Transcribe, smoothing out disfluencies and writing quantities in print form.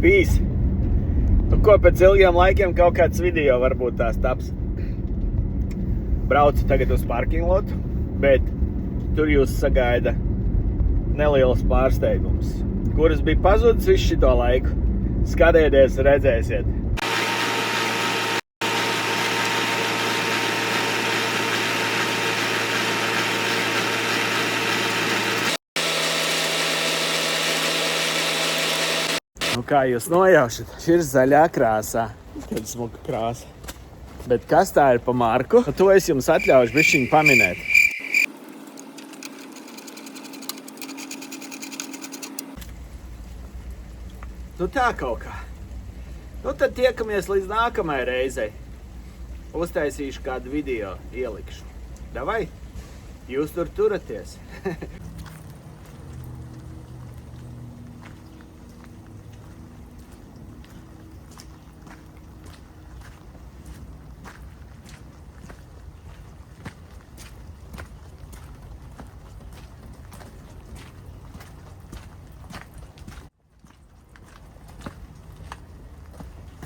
Pīs. Nu, ko pēc ilgiem laikiem kaut kāds video varbūt tās taps. Braucu tagad uz parking lotu, bet tur jūs sagaida neliels pārsteigums. Kuras bija pazudis visu šito laiku. Skatieties, redzēsiet. Nu, kā jūs nojaušat, šī ir zaļā krāsā. Kāda smuka krāsa. Bet kas tā ir pa marku? To es jums atļaušu bišķiņu paminēt. Nu tā kaut kā. Nu tad tiekamies līdz nākamajai reizei. Uztaisīšu kādu video, ielikšu. Davai, jūs tur turaties.